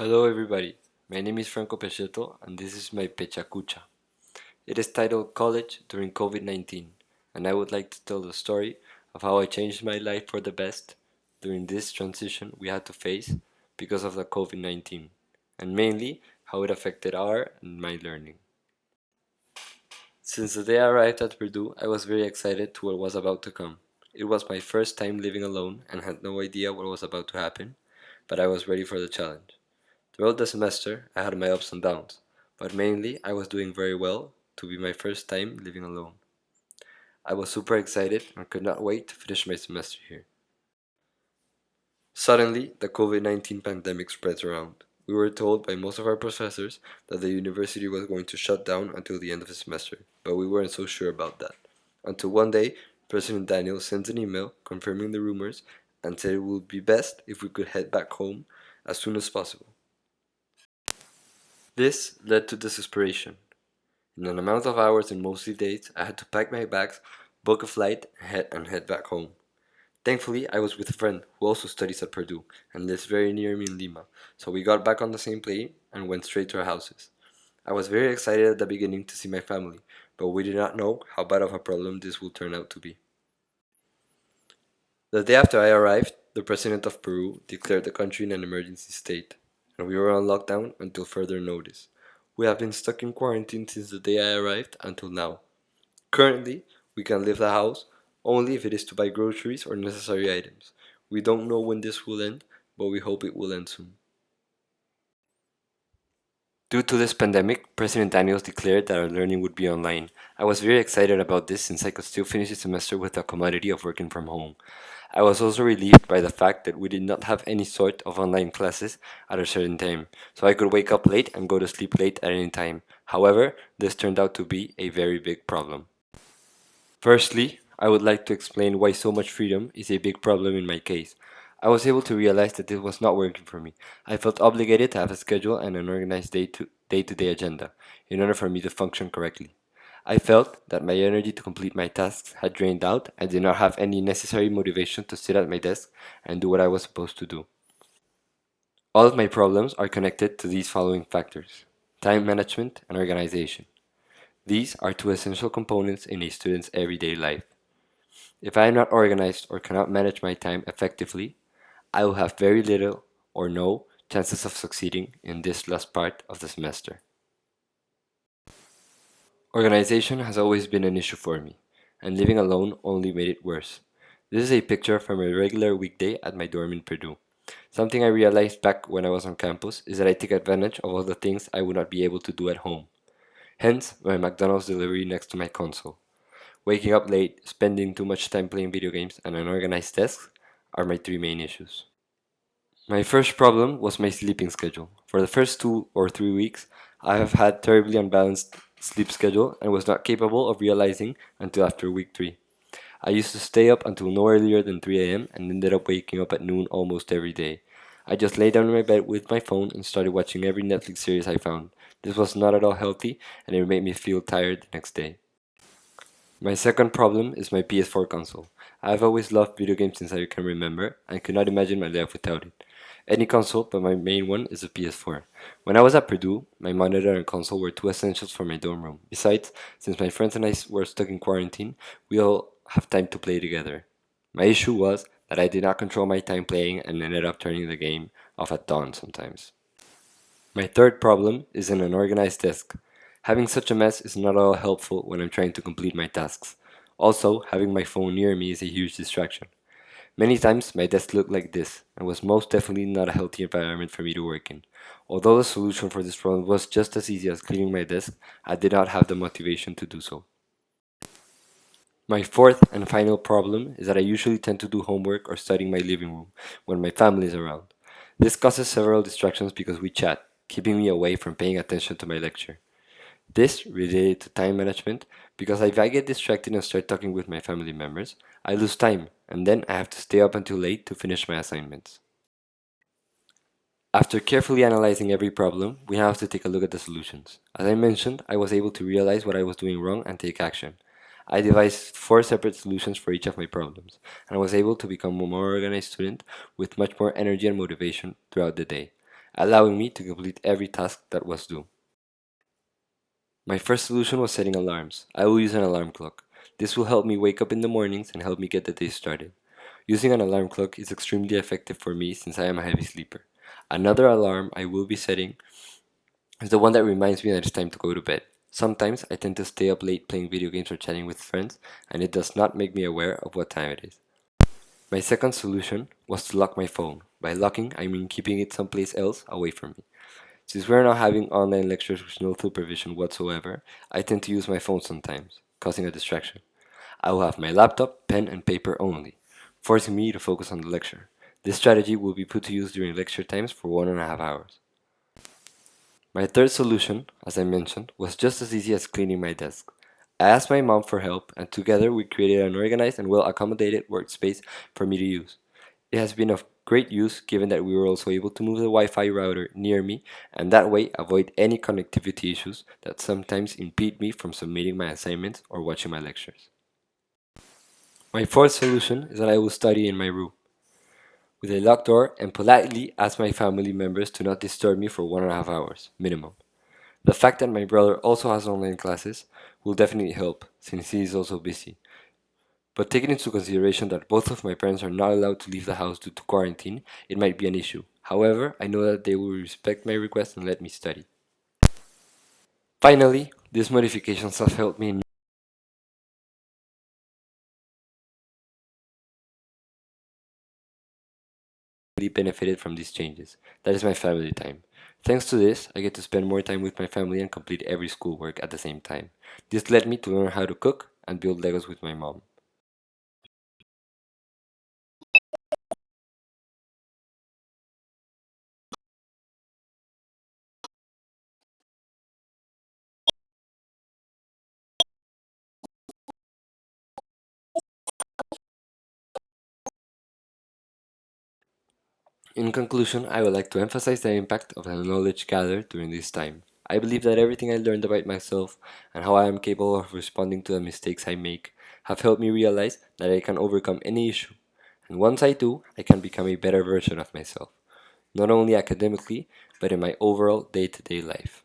Hello everybody, my name is Franco Pecheto and this is my Pechacucha. It is titled College During COVID-19 and I would like to tell the story of how I changed my life for the best during this transition we had to face because of the COVID-19 and mainly how it affected our and my learning. Since the day I arrived at Purdue, I was very excited to what was about to come. It was my first time living alone and had no idea what was about to happen, but I was ready for the challenge. Throughout the semester, I had my ups and downs, but mainly I was doing very well to be my first time living alone. I was super excited and could not wait to finish my semester here. Suddenly, the COVID-19 pandemic spreads around. We were told by most of our professors that the university was going to shut down until the end of the semester, but we weren't so sure about that. Until one day, President Daniel sent an email confirming the rumors and said it would be best if we could head back home as soon as possible. This led to desperation. In an amount of hours and mostly days, I had to pack my bags, book a flight, and head back home. Thankfully, I was with a friend who also studies at Purdue and lives very near me in Lima, so we got back on the same plane and went straight to our houses. I was very excited at the beginning to see my family, but we did not know how bad of a problem this would turn out to be. The day after I arrived, the president of Peru declared the country in an emergency state, and we were on lockdown until further notice. We have been stuck in quarantine since the day I arrived until now. Currently, we can leave the house only if it is to buy groceries or necessary items. We don't know when this will end, but we hope it will end soon. Due to this pandemic, President Daniels declared that our learning would be online. I was very excited about this since I could still finish the semester with the commodity of working from home. I was also relieved by the fact that we did not have any sort of online classes at a certain time, so I could wake up late and go to sleep late at any time. However, this turned out to be a very big problem. Firstly, I would like to explain why so much freedom is a big problem in my case. I was able to realize that this was not working for me. I felt obligated to have a schedule and an organized day-to-day agenda in order for me to function correctly. I felt that my energy to complete my tasks had drained out and did not have any necessary motivation to sit at my desk and do what I was supposed to do. All of my problems are connected to these following factors: time management and organization. These are two essential components in a student's everyday life. If I am not organized or cannot manage my time effectively, I will have very little or no chances of succeeding in this last part of the semester. Organization has always been an issue for me, and living alone only made it worse. This is a picture from a regular weekday at my dorm in Purdue. Something I realized back when I was on campus is that I take advantage of all the things I would not be able to do at home. Hence, my McDonald's delivery next to my console. Waking up late, spending too much time playing video games, and unorganized desks are my three main issues. My first problem was my sleeping schedule. For the first 2 or 3 weeks, I have had terribly unbalanced sleep schedule and was not capable of realizing until after week 3. I used to stay up until no earlier than 3 a.m. and ended up waking up at noon almost every day. I just lay down in my bed with my phone and started watching every Netflix series I found. This was not at all healthy and it made me feel tired the next day. My second problem is my PS4 console. I have always loved video games since I can remember and could not imagine my life without it. Any console, but my main one is a PS4. When I was at Purdue, my monitor and console were two essentials for my dorm room. Besides, since my friends and I were stuck in quarantine, we all have time to play together. My issue was that I did not control my time playing and ended up turning the game off at dawn sometimes. My third problem is an unorganized desk. Having such a mess is not at all helpful when I'm trying to complete my tasks. Also, having my phone near me is a huge distraction. Many times my desk looked like this, and was most definitely not a healthy environment for me to work in. Although the solution for this problem was just as easy as cleaning my desk, I did not have the motivation to do so. My fourth and final problem is that I usually tend to do homework or study in my living room when my family is around. This causes several distractions because we chat, keeping me away from paying attention to my lecture. This related to time management because if I get distracted and start talking with my family members, I lose time and then I have to stay up until late to finish my assignments. After carefully analyzing every problem, we now have to take a look at the solutions. As I mentioned, I was able to realize what I was doing wrong and take action. I devised 4 separate solutions for each of my problems, and I was able to become a more organized student with much more energy and motivation throughout the day. allowing me to complete every task that was due. My first solution was setting alarms. I will use an alarm clock. This will help me wake up in the mornings and help me get the day started. Using an alarm clock is extremely effective for me since I am a heavy sleeper. Another alarm I will be setting is the one that reminds me that it's time to go to bed. Sometimes I tend to stay up late playing video games or chatting with friends, and it does not make me aware of what time it is. My second solution was to lock my phone. By locking, I mean keeping it someplace else away from me. Since we're now having online lectures with no supervision whatsoever, I tend to use my phone sometimes, causing a distraction. I will have my laptop, pen, and paper only, forcing me to focus on the lecture. This strategy will be put to use during lecture times for 1.5 hours. My third solution, as I mentioned, was just as easy as cleaning my desk. I asked my mom for help, and together we created an organized and well accommodated workspace for me to use. It has been of great use given that we were also able to move the Wi-Fi router near me and that way avoid any connectivity issues that sometimes impede me from submitting my assignments or watching my lectures. My fourth solution is that I will study in my room with a locked door and politely ask my family members to not disturb me for 1.5 hours minimum. The fact that my brother also has online classes will definitely help since he is also busy. But taking into consideration that both of my parents are not allowed to leave the house due to quarantine, it might be an issue. However, I know that they will respect my request and let me study. Finally, these modifications have helped me really benefited from these changes. That is my family time. Thanks to this, I get to spend more time with my family and complete every schoolwork at the same time. This led me to learn how to cook and build Legos with my mom. In conclusion, I would like to emphasize the impact of the knowledge gathered during this time. I believe that everything I learned about myself and how I am capable of responding to the mistakes I make have helped me realize that I can overcome any issue. And once I do, I can become a better version of myself, not only academically, but in my overall day to day life.